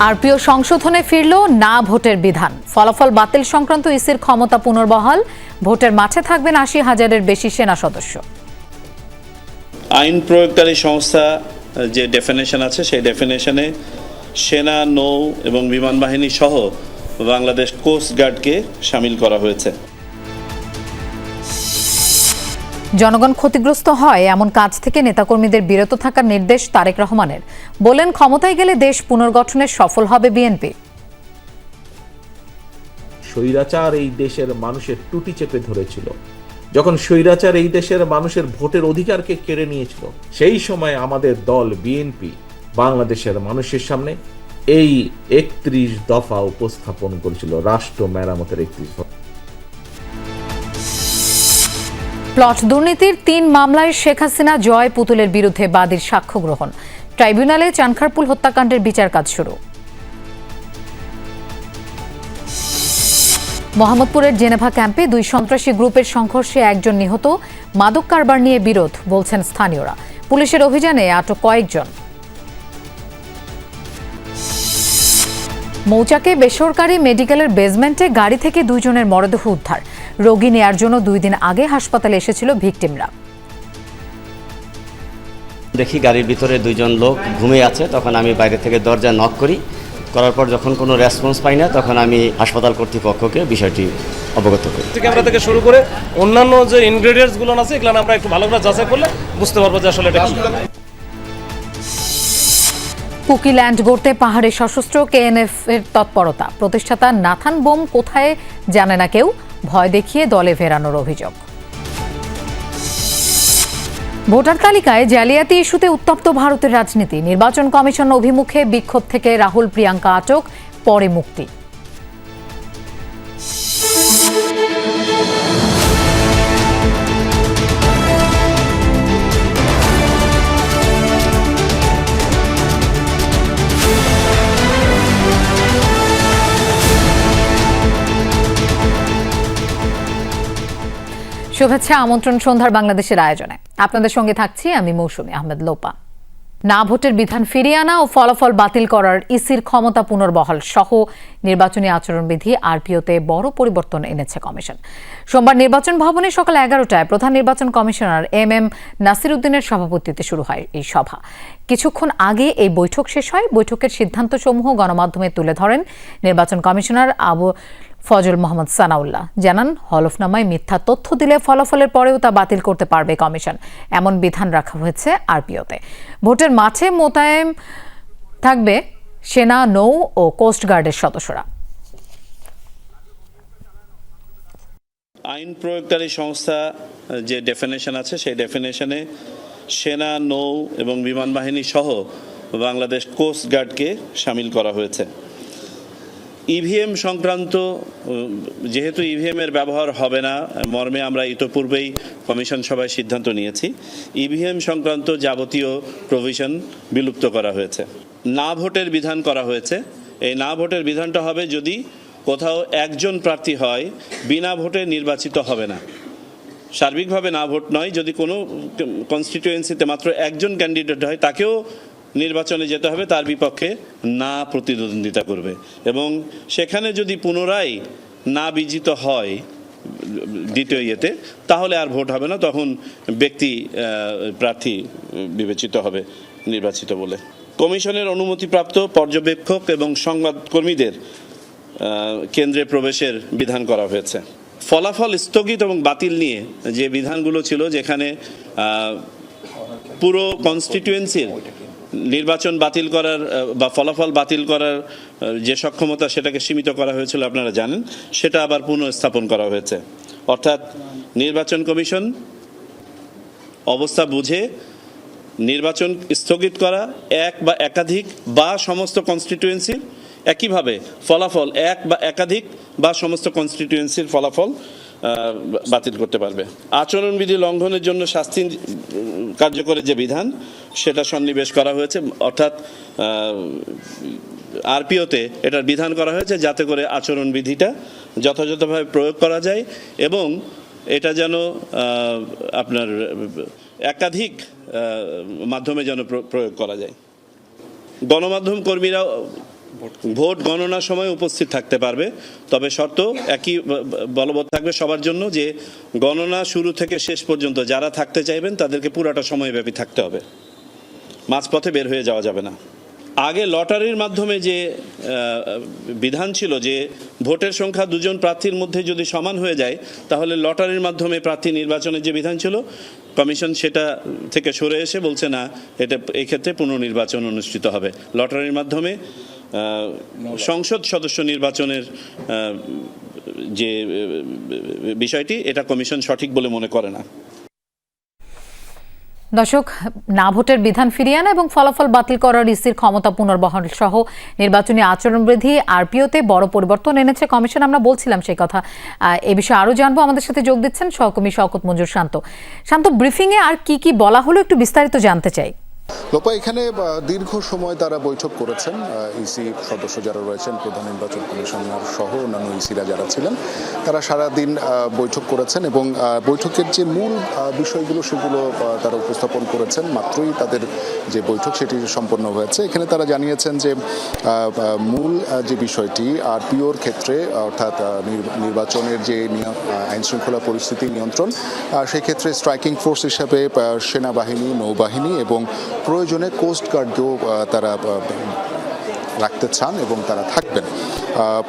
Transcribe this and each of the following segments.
RPO সংশোধনে ফিরল না ভোটের বিধান। ফলাফল বাতিল সংক্রান্ত ইসির ক্ষমতা পুনর্বহাল। ভোটের মাঠে থাকবেন ৮০,০০০-এর বেশি সেনা সদস্য। আইন প্রয়োগকারী সংস্থা যে ডেফিনেশন আছে সেই ডেফিনেশনে সেনা, নৌ এবং বিমান বাহিনী সহ বাংলাদেশ কোস্ট গার্ডকে শামিল করা হয়েছে। জনগণ ক্ষতিগ্রস্ত হয় এমন কাজ থেকে নেতাকর্মীদের বিরত থাকার নির্দেশ তারেক রহমানের। বলেন, ক্ষমতায় গেলে দেশ পুনর্গঠনে সফল হবে বিএনপি। স্বৈরাচার এই দেশের মানুষের টুটি চেপে ধরেছিল, যখন স্বৈরাচার এই দেশের মানুষের ভোটের অধিকারকে কেড়ে নিয়েছিল, সেই সময় আমাদের দল বিএনপি বাংলাদেশের মানুষের সামনে এই ৩১ দফা উপস্থাপন করেছিল, রাষ্ট্র মেরামতের ৩১ দফা। প্লট দুর্নীতির ৩ মামলায় শেখ হাসিনা জয় পুতুলের বিরুদ্ধে বাদীর সাক্ষ্য গ্রহণ। ট্রাইব্যুনালে চানখারপুল হত্যাকাণ্ডের বিচার কাজ শুরু। মোহাম্মদপুরের জেনেভা ক্যাম্পে ২ সন্ত্রাসী গ্রুপের সংঘর্ষে ১ জন নিহত। মাদক কারবার নিয়ে বিরোধ, বলছেন স্থানীয়রা। পুলিশের অভিযানে আটক কয়েকজন। মৌচাকে বেসরকারি মেডিকেলের বেসমেন্টে গাড়ি থেকে ২ জনের মরদেহ উদ্ধার। রোগী নেয়ার জন্য ২ দিন আগে হাসপাতালে এসেছিল ভিকটিমরা। দেখি গাড়ির ভিতরে ২ জন লোক ঘুমিয়ে আছে, তখন আমি বাইরে থেকে দরজা নক করার পর যখন কোনো রেসপন্স পাই না, তখন আমি হাসপাতাল কর্তৃপক্ষকে বিষয়টি অবগত করি। ক্যামেরা থেকে শুরু করে অন্যান্য যে ইনগ্রেডিয়েন্টসগুলো আছে এগুলো আমরা একটু ভালো করে যাচাই করলে বুঝতে পারবো যে আসলে এটা কি। কুকিল্যান্ড গড়তে পাহাড়ে সশস্ত্র কেএনএফ এর তৎপরতা। প্রতিষ্ঠাতা নাথান বোম কোথায় জানে না কেউ, ভয় দেখিয়ে দলে ফেরানোর অভিযোগ। ভোটার তালিকায় জালিয়াতি ইস্যুতে উত্তপ্ত ভারতের রাজনীতি। নির্বাচন কমিশন অভিমুখে বিক্ষোভ থেকে রাহুল প্রিয়াঙ্কা আটক, পরে মুক্তি। শুভেচ্ছা, আমন্ত্রণ সন্ধ্যার বাংলাদেশের আয়োজনে। আপনাদের সঙ্গে থাকছি আমি মৌসুমী আহমেদ লোপা। না ভোটের বিধান ফিরিয়ে আনা ও ফলাফল বাতিল করার ইসির ক্ষমতা পুনর্বহাল সহ নির্বাচনী আচরণবিধি আরপিওতে বড় পরিবর্তন এনেছে কমিশন। সোমবার নির্বাচন ভবনে সকাল ১১টায় প্রধান নির্বাচন কমিশনার এম নাসির উদ্দিনের সভাপতিত্বে শুরু হয় এই সভা। কিছুক্ষণ আগে এই বৈঠক শেষ হয়। বৈঠকের সিদ্ধান্তসমূহ গণমাধ্যমে তুলে ধরেন নির্বাচন কমিশনার আবু ফজল মোহাম্মদ সানাউল্লাহ। জানান, হলফনামায় মিথ্যা তথ্য দিলে ফলাফলের পরেও তা বাতিল করতে পারবে কমিশন, এমন বিধান রাখা হয়েছে আরপিওতে। ভোটের মাঠে মোতায়েন থাকবে সেনা, নৌ ও কোস্টগার্ডের সদস্যরা। আইন প্রয়োগকারী সংস্থা যে ডেফিনেশন আছে সেই ডেফিনেশনে সেনা, নৌ এবং বিমান বাহিনী সহ বাংলাদেশ কোস্ট গার্ডকে শামিল করা হয়েছে। ইভিএম সংক্রান্ত, যেহেতু ইভিএমের ব্যবহার হবে না মর্মে আমরা ইতোপূর্বেই কমিশন সভায় সিদ্ধান্ত নিয়েছি, ইভিএম সংক্রান্ত যাবতীয় প্রভিশন বিলুপ্ত করা হয়েছে। না ভোটের বিধান করা হয়েছে। এই না ভোটের বিধানটা হবে যদি কোথাও একজন প্রার্থী হয়, বিনা ভোটে নির্বাচিত হবে না। সার্বিকভাবে না ভোট নয়, যদি কোনো কনস্টিটিউয়েন্সিতে মাত্র একজন ক্যান্ডিডেট হয় তাকেও নির্বাচনে যেতে হবে, তার বিপক্ষে না প্রতিদ্বন্দ্বিতা করবে। এবং সেখানে যদি পুনরায় না বিজিত হয় দ্বিতীয় ইয়েতে, তাহলে আর ভোট হবে না, তখন ব্যক্তি প্রার্থী বিবেচিত হবে নির্বাচিত বলে। কমিশনের অনুমতিপ্রাপ্ত পর্যবেক্ষক এবং সংবাদকর্মীদের কেন্দ্রে প্রবেশের বিধান করা হয়েছে। ফলাফল স্থগিত এবং বাতিল নিয়ে যে বিধানগুলো ছিল, যেখানে পুরো কনস্টিটিউয়েন্সির নির্বাচন বাতিল করার বা ফলাফল বাতিল করার যে সক্ষমতা সেটাকে সীমিত করা হয়েছিল আপনারা জানেন, সেটা আবার পুনঃস্থাপন করা হয়েছে। অর্থাৎ নির্বাচন কমিশন অবস্থা বুঝে নির্বাচন স্থগিত করা, এক বা একাধিক বা সমস্ত কনস্টিটিউয়েন্সির, একইভাবে ফলাফল এক বা একাধিক বা সমস্ত কনস্টিটিউয়েন্সির ফলাফল বাতিল করতে পারবে। আচরণবিধি লঙ্ঘনের জন্য শাস্তি কার্যকরের যে বিধান সেটা সন্নিবেশ করা হয়েছে, অর্থাৎ আরপিওতে এটার বিধান করা হয়েছে যাতে করে আচরণবিধিটা যথাযথভাবে প্রয়োগ করা যায় এবং এটা যেন আপনার একাধিক মাধ্যমে যেন প্রয়োগ করা যায়। গণমাধ্যম কর্মীরা ভোট গণনার সময় উপস্থিত থাকতে পারবে, তবে শর্ত একই বলবৎ থাকবে সবার জন্য যে গণনা শুরু থেকে শেষ পর্যন্ত যারা থাকতে চাইবেন তাদেরকে পুরাটা সময়ব্যাপী থাকতে হবে, মাঝপথে বের হয়ে যাওয়া যাবে না। আগে লটারির মাধ্যমে যে বিধান ছিল যে ভোটের সংখ্যা দুজন প্রার্থীর মধ্যে যদি সমান হয়ে যায় তাহলে লটারির মাধ্যমে প্রার্থী নির্বাচনের যে বিধান ছিল কমিশন সেটা থেকে সরে এসে বলছে না, এটা এক্ষেত্রে পুনর্নির্বাচন অনুষ্ঠিত হবে। লটারির মাধ্যমে সংসদ সদস্য নির্বাচনের যে বিষয়টি এটা কমিশন সঠিক বলে মনে করে না। দর্শক, না ভোটের বিধান ফিরিয়ে আনা এবং ফলাফল বাতিল করার ইসির ক্ষমতা পুনর্বহাল সহ নির্বাচনী আচরণবিধি আরপিওতে বড় পরিবর্তন এনেছে কমিশন। আমরা বলছিলাম সেই কথা। এ বিষয়ে আরো জানবো। আমাদের সাথে যোগ দিচ্ছেন সহকর্মী শওকত মঞ্জুর শান্ত। ব্রিফিংয়ে আর কি কি বলা হলো একটু বিস্তারিত জানতে চাই। লোপা, এখানে দীর্ঘ সময় তারা বৈঠক করেছেন। ইসি সদস্য যারা রয়েছেন, প্রধান নির্বাচন কমিশনার সহ অন্যান্য ইসিরা যারা ছিলেন, তারা সারাদিন বৈঠক করেছেন এবং বৈঠকের যে মূল বিষয়গুলো সেগুলো তারা উপস্থাপন করেছেন। মাত্রই তাদের যে বৈঠক সেটি সম্পন্ন হয়েছে। এখানে তারা জানিয়েছেন যে মূল যে বিষয়টি আরপিওর ক্ষেত্রে, অর্থাৎ নির্বাচনের যে আইন শৃঙ্খলা পরিস্থিতি নিয়ন্ত্রণ, সেই ক্ষেত্রে স্ট্রাইকিং ফোর্স হিসাবে সেনাবাহিনী, নৌবাহিনী এবং প্রয়োজনে কোস্টগার্ডকেও তারা রাখতে চান এবং তারা থাকবেন।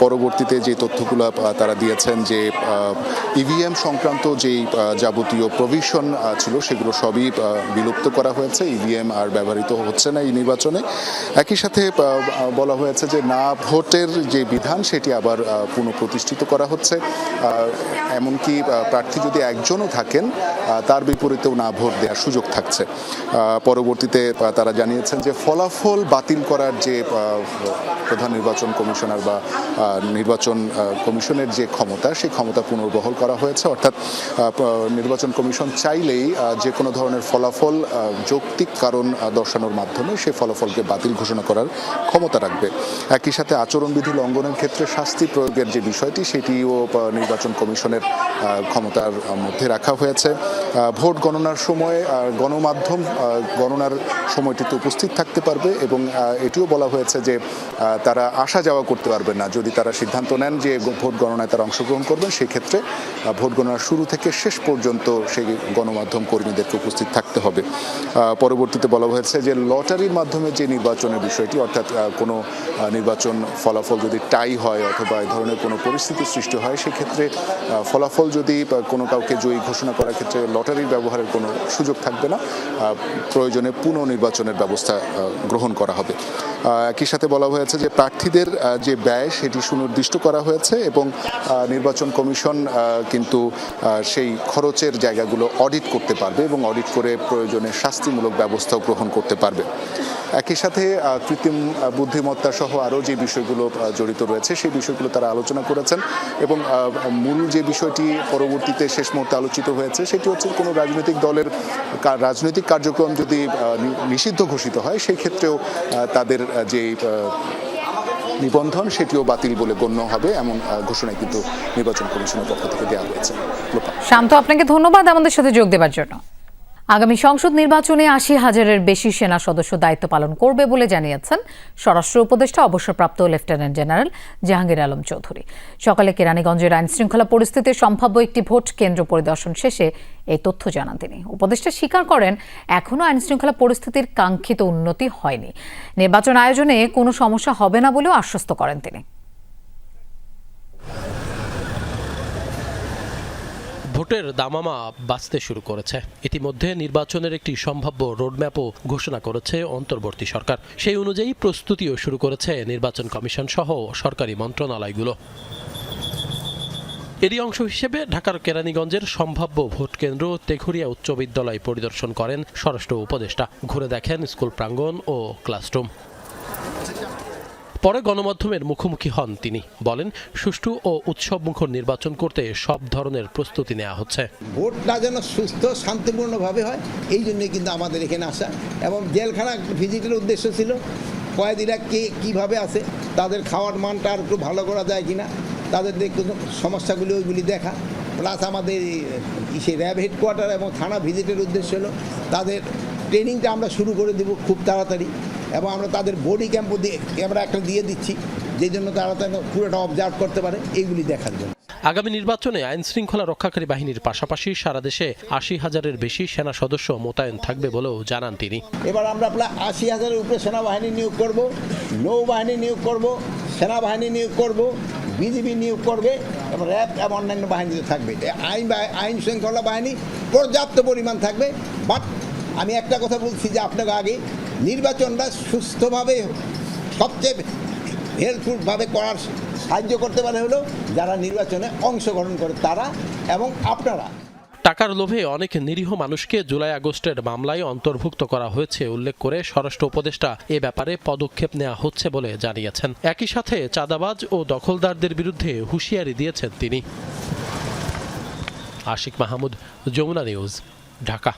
পরবর্তীতে যে তথ্যগুলো তারা দিয়েছেন যে ইভিএম সংক্রান্ত যেই যাবতীয় প্রভিশন ছিল সেগুলো সবই বিলুপ্ত করা হয়েছে। ইভিএম আর ব্যবহৃত হচ্ছে না এই নির্বাচনে। একই সাথে বলা হয়েছে যে না ভোটের যে বিধান সেটি আবার পুনঃপ্রতিষ্ঠিত করা হচ্ছে। এমনকি প্রার্থী যদি একজনও থাকেন তার বিপরীতেও না ভোট দেওয়ার সুযোগ থাকছে। পরবর্তীতে তারা জানিয়েছেন যে ফলাফল বাতিল করার যে প্রধান নির্বাচন কমিশনার বা নির্বাচন কমিশনের যে ক্ষমতা, সেই ক্ষমতা পুনর্বহাল করা হয়েছে। অর্থাৎ নির্বাচন কমিশন চাইলেই যে কোনো ধরনের ফলাফল যৌক্তিক কারণ দর্শানোর মাধ্যমে সেই ফলাফলকে বাতিল ঘোষণা করার ক্ষমতা রাখবে। একই সাথে আচরণবিধি লঙ্ঘনের ক্ষেত্রে শাস্তি প্রয়োগের যে বিষয়টি সেটিও নির্বাচন কমিশনের ক্ষমতার মধ্যে রাখা হয়েছে। ভোট গণনার সময় গণমাধ্যম গণনার সময়টিতে উপস্থিত থাকতে পারবে এবং এটিও বলা হয়েছে যে তারা আসা যাওয়া করতে পারবেন না। যদি তারা সিদ্ধান্ত নেন যে ভোট গণনায় তারা অংশগ্রহণ করবেন, সেক্ষেত্রে ভোট গণনার শুরু থেকে শেষ পর্যন্ত সেই গণমাধ্যম কর্মীদেরকে উপস্থিত থাকতে হবে। পরবর্তীতে বলা হয়েছে যে লটারির মাধ্যমে যে নির্বাচনের বিষয়টি, অর্থাৎ কোনো নির্বাচন ফলাফল যদি টাই হয় অথবা এই ধরনের কোনো পরিস্থিতি সৃষ্টি হয়, সেক্ষেত্রে ফলাফল যদি কোনো কাউকে জয়ী ঘোষণা করার ক্ষেত্রে লটারির ব্যবহারের কোনো সুযোগ থাকবে না। প্রয়োজনে পুনর্নির্বাচনের ব্যবস্থা গ্রহণ করা হবে। একই সাথে বলা হয়েছে যে প্রার্থীদের যে ব্যয় সেটি সুনির্দিষ্ট করা হয়েছে এবং নির্বাচন কমিশন কিন্তু সেই খরচের জায়গাগুলো অডিট করতে পারবে এবং অডিট করে প্রয়োজনে শাস্তিমূলক ব্যবস্থাও গ্রহণ করতে পারবে। একই সাথে কৃত্রিম বুদ্ধিমত্তা সহ আরও যে বিষয়গুলো জড়িত রয়েছে সেই বিষয়গুলো তারা আলোচনা করেছেন এবং মূল যে বিষয়টি পরবর্তীতে শেষ মুহূর্তে আলোচিত হয়েছে সেটি হচ্ছে কোনো রাজনৈতিক দলের রাজনৈতিক কার্যক্রম যদি নিষিদ্ধ ঘোষিত হয়, সেই ক্ষেত্রেও তাদের যে নিবন্ধন সেটিও বাতিল বলে গণ্য হবে, এমন ঘোষণায় কিন্তু নির্বাচন কমিশনের পক্ষ থেকে দেওয়া হয়েছে। শান্ত, আপনাকে ধন্যবাদ আমাদের সাথে যোগ দেওয়ার জন্য। আগামী সংসদ নির্বাচনে ৮০,০০০-এর বেশি সেনা সদস্য দায়িত্ব পালন করবে বলে জানিয়েছেন স্বরাষ্ট্র উপদেষ্টা অবসরপ্রাপ্ত লেফটেন্যান্ট জেনারেল জাহাঙ্গীর আলম চৌধুরী। সকালে কেরানীগঞ্জের আইন শৃঙ্খলা পরিস্থিতির সম্ভাব্য একটি ভোট কেন্দ্র পরিদর্শন শেষে এই তথ্য জানান তিনি। উপদেষ্টা স্বীকার করেন এখনও আইন শৃঙ্খলা পরিস্থিতির কাঙ্ক্ষিত উন্নতি হয়নি। নির্বাচন আয়োজনে কোনো সমস্যা হবে না বলেও আশ্বস্ত করেন তিনি। ভোটের দামামা বাজতে শুরু করেছে। ইতিমধ্যে নির্বাচনের একটি সম্ভাব্য রোডম্যাপও ঘোষণা করেছে অন্তর্বর্তী সরকার। সেই অনুযায়ী প্রস্তুতিও শুরু করেছে নির্বাচন কমিশন সহ সরকারি মন্ত্রণালয়গুলো। এরই অংশ হিসেবে ঢাকার কেরানীগঞ্জের সম্ভাব্য ভোট কেন্দ্র তেঘুরিয়া উচ্চ বিদ্যালয় পরিদর্শন করেন স্বরাষ্ট্র উপদেষ্টা। ঘুরে দেখেন স্কুল প্রাঙ্গণ ও ক্লাসরুম। পরে গণমাধ্যমের মুখোমুখি হন তিনি। বলেন, সুষ্ঠু ও উৎসবমুখর নির্বাচন করতে সব ধরনের প্রস্তুতি নেওয়া হচ্ছে। ভোটটা যেন সুস্থ শান্তিপূর্ণভাবে হয়, এই জন্যই কিন্তু আমাদের এখানে আসা এবং জেলখানা ভিজিটের উদ্দেশ্য ছিল কয়েদিরা কীভাবে আছে, তাদের খাওয়ার মানটা আর একটু ভালো করা যায় কিনা, তাদের সমস্যাগুলি ওইগুলি দেখা, প্লাস আমাদের সেই র্যাব হেডকোয়ার্টার এবং থানা ভিজিটের উদ্দেশ্য হলো তাদের ট্রেনিংটা আমরা শুরু করে দেব খুব তাড়াতাড়ি। এবং আমরা তাদের বডি ক্যামেরা একটা দিয়ে দিচ্ছি, যেই জন্য তারা পুরোটা অবজার্ভ করতে পারে, এইগুলি দেখার জন্য। আগামী নির্বাচনে আইন শৃঙ্খলা রক্ষাকারী বাহিনীর পাশাপাশি সারা দেশে ৮০,০০০-এর বেশি সেনা সদস্য মোতায়েন থাকবে বলেও জানান তিনি। এবার আমরা প্রায় ৮০,০০০-এর উপরে সেনাবাহিনী নিয়োগ করব, নৌবাহিনী নিয়োগ করব, সেনাবাহিনী নিয়োগ করব, বিজিবি নিয়োগ করবে এবং র্যাব এবং অন্যান্য বাহিনীতে থাকবে। আইন শৃঙ্খলা বাহিনী পর্যাপ্ত পরিমাণ থাকবে। বাট আমি একটা কথা বলছি যে আপনাকে আগে নির্বাচনটা সুস্থভাবে সবচেয়ে হেল্পফুলভাবে করার সাহায্য করতে পারে হলো যারা নির্বাচনে অংশগ্রহণ করে তারা এবং আপনারা। টাকার লোভে অনেক নিরীহ মানুষকে জুলাই আগস্টের মামলায় অন্তর্ভুক্ত করা হয়েছে উল্লেখ করে স্বরাষ্ট্র উপদেষ্টা এ ব্যাপারে পদক্ষেপ নেওয়া হচ্ছে বলে জানিয়েছেন। একই সাথে চাঁদাবাজ ও দখলদারদের বিরুদ্ধে হুঁশিয়ারি দিয়েছেন তিনি। আশিক মাহমুদ, যমুনা নিউজ, ঢাকা।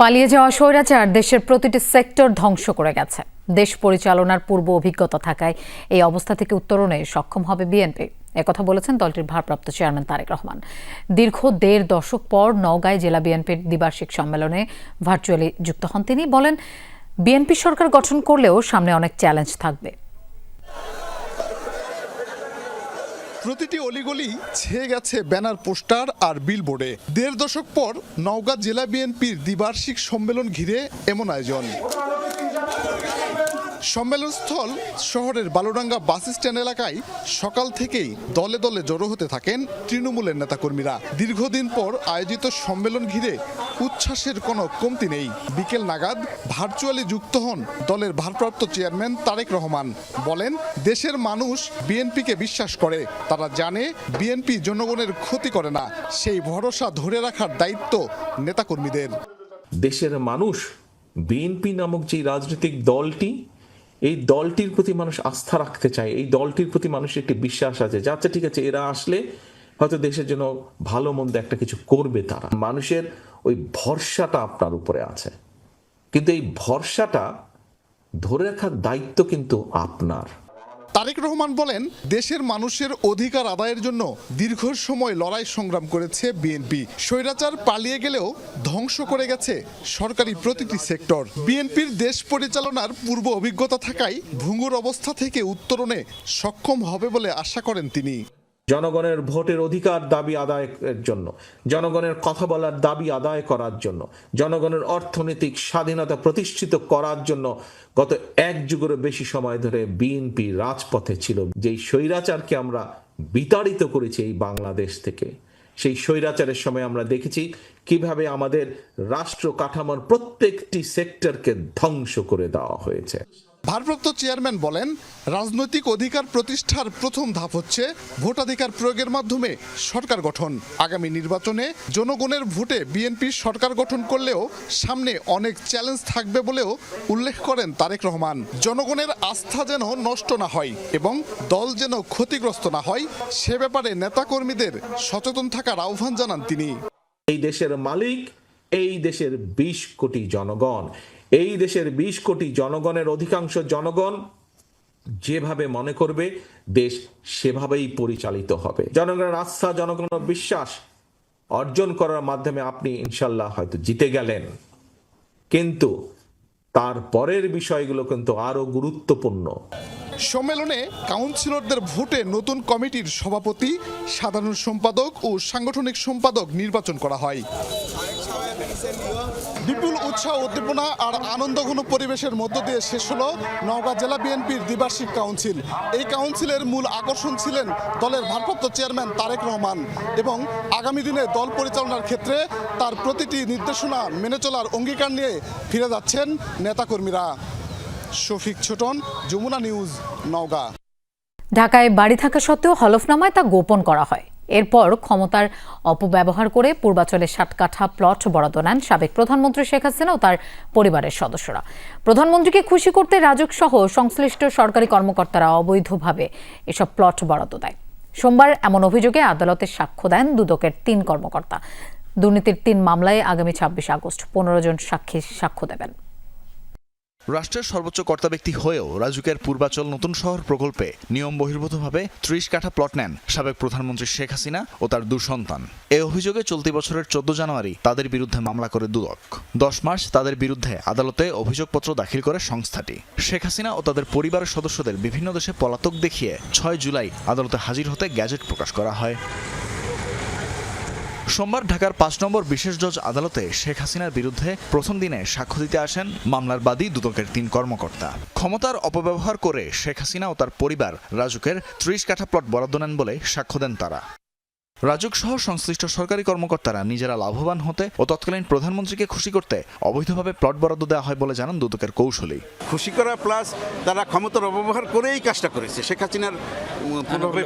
পালিয়ে যাওয়া স্বৈরাচার দেশের প্রতিটি সেক্টর ধ্বংস করে গেছে। দেশ পরিচালনার পূর্ব অভিজ্ঞতা থাকায় এই অবস্থা থেকে উত্তরণে সক্ষম হবে বিএনপি, একথা বলেছেন দলটির ভারপ্রাপ্ত চেয়ারম্যান তারেক রহমান। দীর্ঘ ১.৫ দশক পর নওগাঁয় জেলা বিএনপির দ্বিবার্ষিক সম্মেলনে ভার্চুয়ালি যুক্ত হন তিনি। বলেন, বিএনপি সরকার গঠন করলেও সামনে অনেক চ্যালেঞ্জ থাকবে। প্রতিটি অলিগলি ছেয়ে গেছে ব্যানার, পোস্টার আর বিলবোর্ডে। ১.৫ দশক পর নওগাঁ জেলা বিএনপির দ্বিবার্ষিক সম্মেলন ঘিরে এমন আয়োজন। সম্মেলনস্থল শহরের বালুডাঙ্গা বাস স্ট্যান্ড এলাকায় সকাল থেকেই দলে দলে জড়ো হতে থাকেন তৃণমূলের নেতাকর্মীরা। দীর্ঘদিন পর আয়োজিত সম্মেলন ঘিরে উচ্ছ্বাসের কোনো কমতি নেই। বিকেল নাগাদ ভার্চুয়ালি যুক্ত হন দলের ভারপ্রাপ্ত চেয়ারম্যান তারেক রহমান। বলেন, দেশের মানুষ বিএনপিকে বিশ্বাস করে, তারা জানে বিএনপি জনগণের ক্ষতি করে না। সেই ভরসা ধরে রাখার দায়িত্ব নেতাকর্মীদের। দেশের মানুষ বিএনপি নামক যে রাজনৈতিক দলটি, এই দলটির প্রতি মানুষ আস্থা রাখতে চায়, এই দলটির প্রতি মানুষের একটি বিশ্বাস আছে যে আচ্ছা ঠিক আছে, এরা আসলে হয়তো দেশের জন্য ভালো মন্দ একটা কিছু করবে। তারা মানুষের ওই ভরসাটা আপনার উপরে আছে, কিন্তু এই ভরসাটা ধরে রাখার দায়িত্ব কিন্তু আপনার। তারেক রহমান বলেন, দেশের মানুষের অধিকার আদায়ের জন্য দীর্ঘ সময় লড়াই সংগ্রাম করেছে বিএনপি। স্বৈরাচার পালিয়ে গেলেও ধ্বংস করে গেছে সরকারি প্রতিটি সেক্টর। বিএনপির দেশ পরিচালনার পূর্ব অভিজ্ঞতা থাকায় ভঙ্গুর অবস্থা থেকে উত্তরণে সক্ষম হবে বলে আশা করেন তিনি। জনগণের ভোটের অধিকার দাবি আদায়ের জন্য, জনগণের কথা বলার দাবি আদায় করার জন্য, জনগণের অর্থনৈতিক স্বাধীনতা প্রতিষ্ঠিত করার জন্য গত ১ যুগেরও বেশি সময় ধরে বিএনপি রাজপথে ছিল। যেই স্বৈরাচারকে আমরা বিতাড়িত করেছি এই বাংলাদেশ থেকে, সেই স্বৈরাচারের সময় আমরা দেখেছি কিভাবে আমাদের রাষ্ট্র কাঠামোর প্রত্যেকটি সেক্টরকে ধ্বংস করে দেওয়া হয়েছে। ভারপ্রাপ্ত চেয়ারম্যান বলেন, রাজনৈতিক অধিকার প্রতিষ্ঠার প্রথম ধাপ হচ্ছে ভোটাধিকার প্রয়োগের মাধ্যমে সরকার গঠন। আগামী নির্বাচনে জনগণের ভোটে বিএনপির সরকার গঠন করলেও সামনে অনেক চ্যালেঞ্জ থাকবে বলেও উল্লেখ করেন তারেক রহমান। জনগণের আস্থা যেন নষ্ট না হয় এবং দল যেন ক্ষতিগ্রস্ত না হয়, সে ব্যাপারে নেতাকর্মীদের সচেতন থাকার আহ্বান জানান তিনি। এই দেশের মালিক এই দেশের ২০ কোটি জনগণ। এই দেশের ২০ কোটি জনগণের অধিকাংশ জনগণ যেভাবে মনে করবে দেশ সেভাবেই পরিচালিত হবে। জনগণের আস্থা, জনগণের বিশ্বাস অর্জন করার মাধ্যমে আপনি ইনশাল্লাহ হয়তো জিতে গেলেন, কিন্তু তার পরের বিষয়গুলো কিন্তু আরো গুরুত্বপূর্ণ। সম্মেলনে কাউন্সিলরদের ভোটে নতুন কমিটির সভাপতি, সাধারণ সম্পাদক ও সাংগঠনিক সম্পাদক নির্বাচন করা হয়। বিপুল উৎসাহ, উদ্দীপনা আর আনন্দঘন পরিবেশের মধ্য দিয়ে শেষ হলো নওগাঁ জেলা বিএনপির দ্বিবার্ষিক কাউন্সিল। এই কাউন্সিলের মূল আকর্ষণ ছিলেন দলের ভারপ্রাপ্ত চেয়ারম্যান তারেক রহমান এবং আগামী দিনে দল পরিচালনার ক্ষেত্রে তার প্রতিটি নির্দেশনা মেনে চলার অঙ্গীকার নিয়ে ফিরে যাচ্ছেন নেতাকর্মীরা। শফিক ছোটন, যমুনা নিউজ, নওগাঁ। ঢাকায় বাড়ি থাকা সত্ত্বেও হলফনামায় তা গোপন করা হয়। এরপর ক্ষমতার অপব্যবহার করে পূর্বাচলে ৬০ কাঠা প্লট বরাদ্দ নেন সাবেক প্রধানমন্ত্রী শেখ হাসিনা ও তার পরিবারের সদস্যরা। প্রধানমন্ত্রীকে খুশি করতে রাজউক সহ সংশ্লিষ্ট সরকারি কর্মকর্তারা অবৈধভাবে এসব প্লট বরাদ্দ দেয়। সোমবার এমন অভিযোগে আদালতে সাক্ষ্য দেন দুদকের ৩ কর্মকর্তা। দুর্নীতির ৩ মামলায় আগামী ২৬ আগস্ট ১৫ জন সাক্ষী সাক্ষ্য দেবেন। রাষ্ট্রের সর্বোচ্চ কর্তা ব্যক্তি হয়েও রাজুকের পূর্বাচল নতুন শহর প্রকল্পে নিয়ম বহির্ভূতভাবে ৩০ কাঠা প্লট নেন সাবেক প্রধানমন্ত্রী শেখ হাসিনা ও তার 2 সন্তান। এই অভিযোগে চলতি বছরের 14 জানুয়ারি তাদের বিরুদ্ধে মামলা করে দুদক। 10 মার্চ তাদের বিরুদ্ধে আদালতে অভিযোগপত্র দাখিল করে সংস্থাটি। শেখ হাসিনা ও তাদের পরিবারের সদস্যদের বিভিন্ন দেশে পলাতক দেখিয়ে 6 জুলাই আদালতে হাজির হতে গ্যাজেট প্রকাশ করা হয়। সোমবার ঢাকার 5 নম্বর বিশেষ জজ আদালতে শেখ হাসিনার বিরুদ্ধে প্রথম দিনে সাক্ষ্য দিতে আসেন মামলার বাদী দুদকের 3 কর্মকর্তা। ক্ষমতার অপব্যবহার করে শেখ হাসিনা ও তার পরিবার রাজুকের 30 কাঠা প্লট বরাদ্দ নেন বলে সাক্ষ্য দেন তারা। রাজুক সহ সংশ্লিষ্ট সরকারি কর্মকর্তারা নিজেরা লাভবান হতে ও তৎকালীন প্রধানমন্ত্রীকে খুশি করতে অবৈধভাবে প্লট বরাদ্দ দেওয়া হয় বলে জানান দুদকের কৌশলী। খুশি করা প্লাস তারা ক্ষমতার অপব্যবহার করেই কাজটা করেছে। শেখ হাসিনার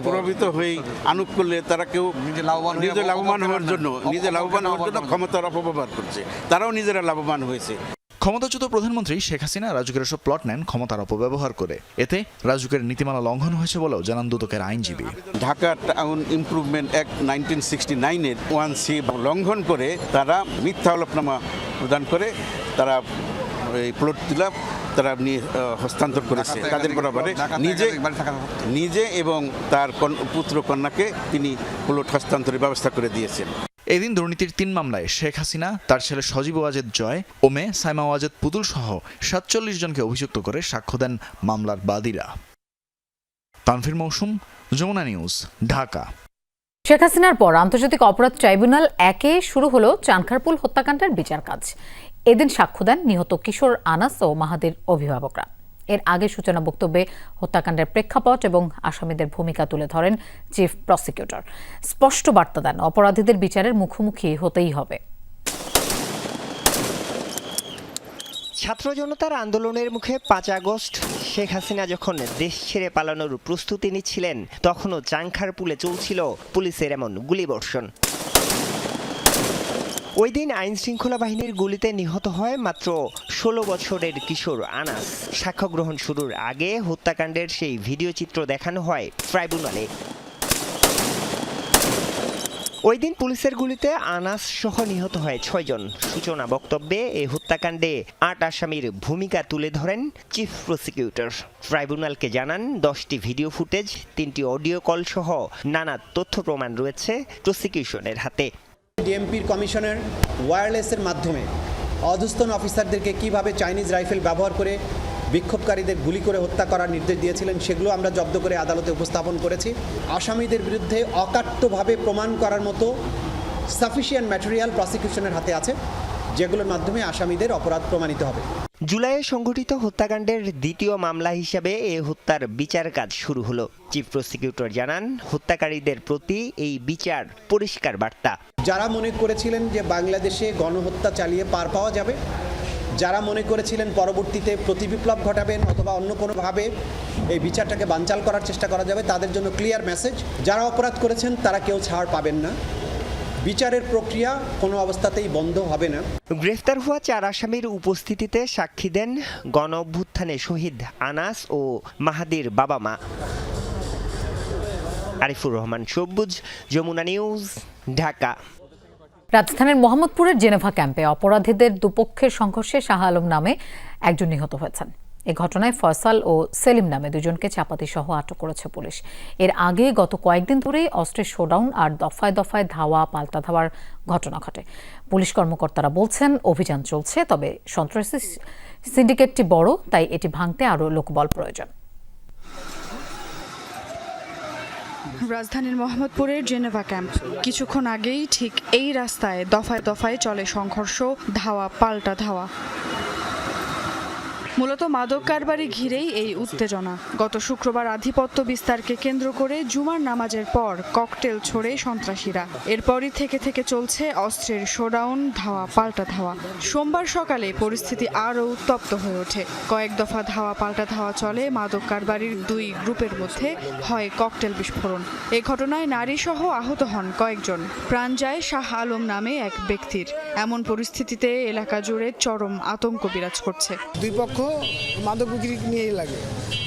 প্রভাবিত হয়ে আনুক করলে তারা কেউ নিজে লাভবান হওয়ার জন্য ক্ষমতার অপব্যবহার করছে, তারাও নিজেরা লাভবান হয়েছে। ক্ষমতাচ্যুত প্রধানমন্ত্রী শেখ হাসিনা রাজুকের এসব প্লট নেন ক্ষমতার অপব্যবহার করে। এতে রাজুকের নীতিমালা লঙ্ঘন হয়েছে বলেও জানান দুদকের আইনজীবী। ঢাকা টাউন ইমপ্রুভমেন্ট অ্যাক্ট 1969-এর 1C লঙ্ঘন করে তারা মিথ্যা হলফনামা প্রদান করে তারা এই প্লট দিলা তারা হস্তান্তর করেছে তাদের বরাবরে। নিজে এবং তার পুত্র কন্যাকে তিনি প্লট হস্তান্তরের ব্যবস্থা করে দিয়েছেন। এদিন দুর্নীতির 3 মামলায় শেখ হাসিনা, তার ছেলে সজীব ওয়াজেদ জয় ও মেয়ে সাইমা ওয়াজেদ পুতুল সহ 47 জনকে অভিযুক্ত করে সাক্ষ্য দেন মামলার বাদীরা। তানভীর মৌসুম, যমুনা নিউজ, ঢাকা। শেখ হাসিনার পর আন্তর্জাতিক অপরাধ ট্রাইব্যুনাল 1-এ শুরু হলো চানখারপুল হত্যাকাণ্ডের বিচার কাজ। এদিন সাক্ষ্য দেন নিহত কিশোর আনাস ও মাহাদির অভিভাবকরা। এর আগে সূচনা বক্তব্যে হত্যাকাণ্ডের প্রেক্ষাপট এবং আসামিদের ভূমিকা তুলে ধরেন চিফ প্রসিকিউটর। স্পষ্ট বার্তা দেন অপরাধীদের বিচারের মুখোমুখি হতেই হবে। ছাত্র জনতার আন্দোলনের মুখে 5 আগস্ট শেখ হাসিনা যখন দেশ ছেড়ে পালানোর প্রস্তুতি নিচ্ছিলেন তখনও চানখারপুলে চলছিল পুলিশের এমন গুলিবর্ষণ। ওই দিন আইন শৃঙ্খলা বাহিনীর গুলিতে নিহত হয় মাত্র 16 বছরের কিশোর আনাস। সাক্ষ্য গ্রহণ শুরুর আগে হত্যাকাণ্ডের সেই ভিডিও চিত্র দেখানো হয় ট্রাইব্যুনালে। ওই দিন পুলিশের গুলিতে আনাস সহ নিহত হয় 6 জন। সূচনা বক্তব্যে এই হত্যাকাণ্ডে 8 আসামির ভূমিকা তুলে ধরেন চিফ প্রসিকিউটর। ট্রাইব্যুনালকে জানান 10টি ভিডিও ফুটেজ, 3টি অডিও কল সহ নানা তথ্য প্রমাণ রয়েছে প্রসিকিউশনের হাতে। ডিএমপির কমিশনার ওয়্যারলেসের মাধ্যমে অধস্তন অফিসারদেরকে কিভাবে চাইনিজ রাইফেল ব্যবহার করে বিক্ষোভকারীদের গুলি করে হত্যা করার নির্দেশ দিয়েছিলেন সেগুলো আমরা জব্দ করে আদালতে উপস্থাপন করেছি। আসামিদের বিরুদ্ধে অকাট্যভাবে প্রমাণ করার মতো সাফিসিয়েন্ট ম্যাটেরিয়াল প্রসিকিউশনের হাতে আছে, যেগুলোর মাধ্যমে আসামিদের অপরাধ প্রমাণিত হবে। জুলাইয়ে সংঘটিত হত্যাকাণ্ডের দ্বিতীয় মামলা হিসাবে এই হত্যার বিচার কাজ শুরু হলো। চিফ প্রসিকিউটর জানান হত্যাকারীদের প্রতি এই বিচার পরিষ্কার বার্তা। যারা মনে করেছিলেন যে বাংলাদেশে গণহত্যা চালিয়ে পার পাওয়া যাবে, যারা মনে করেছিলেন পরবর্তীতে প্রতিবিপ্লব ঘটাবেন অথবা অন্য কোনোভাবে এই বিচারটাকে বানচাল করার চেষ্টা করা যাবে, তাদের জন্য ক্লিয়ার মেসেজ, যারা অপরাধ করেছেন তারা কেউ ছাড় পাবেন না। বিচারের প্রক্রিয়া কোনো অবস্থাতেই বন্ধ হবে না। গ্রেফতার হওয়া 4 আসামির উপস্থিতিতে সাক্ষী দেন গণ অভ্যুত্থানে শহীদ আনাস ও মাহাদির বাবা মা। আরিফুর রহমান সবুজ, যমুনা নিউজ, ঢাকা। রাজধানীর মোহাম্মদপুরের জেনেভা ক্যাম্পে অপরাধীদের দুপক্ষের সংঘর্ষে শাহ আলম নামে একজন নিহত হয়েছেন। এ ঘটনায় ফয়সাল ও সেলিম নামে 2 জনকে চাপাতি সহ আটক করেছে পুলিশ। এর আগে গত কয়েকদিন ধরেই অস্ত্রের শোডাউন আর দফায় দফায় ধাওয়া পাল্টা ধাওয়ার ঘটনা ঘটে। পুলিশ কর্মকর্তারা বলছেন অভিযান চলছে, তবে সন্ত্রাসী সিন্ডিকেটটি বড়, তাই এটি ভাঙতে আরও লোকবল প্রয়োজন। রাজধানীর মোহাম্মদপুরের জেনেভা ক্যাম্প। কিছুক্ষণ আগেই ঠিক এই রাস্তায় দফায় দফায় চলে সংঘর্ষ, ধাওয়া পাল্টা ধাওয়া। মূলত মাদক কারবারি ঘিরেই এই উত্তেজনা। গত শুক্রবার আধিপত্য বিস্তারকে কেন্দ্র করে জুমার নামাজের পর ককটেল ছোড়ে সন্ত্রাসীরা। এরপরই থেকে চলছে অস্ত্রের শোডাউন, ধাওয়া পাল্টা ধাওয়া। সোমবার সকালে পরিস্থিতি আরও উত্তপ্ত হয়ে ওঠে। কয়েক দফা ধাওয়া পাল্টা ধাওয়া চলে। মাদক কারবারির 2 গ্রুপের মধ্যে হয় ককটেল বিস্ফোরণ। এ ঘটনায় নারীসহ আহত হন কয়েকজন। প্রাণ যায় শাহ আলম নামে এক ব্যক্তির। এমন পরিস্থিতিতে এলাকা জুড়ে চরম আতঙ্ক বিরাজ করছে। 2 পক্ষ মাদক বিক্রি নিয়েই লাগে।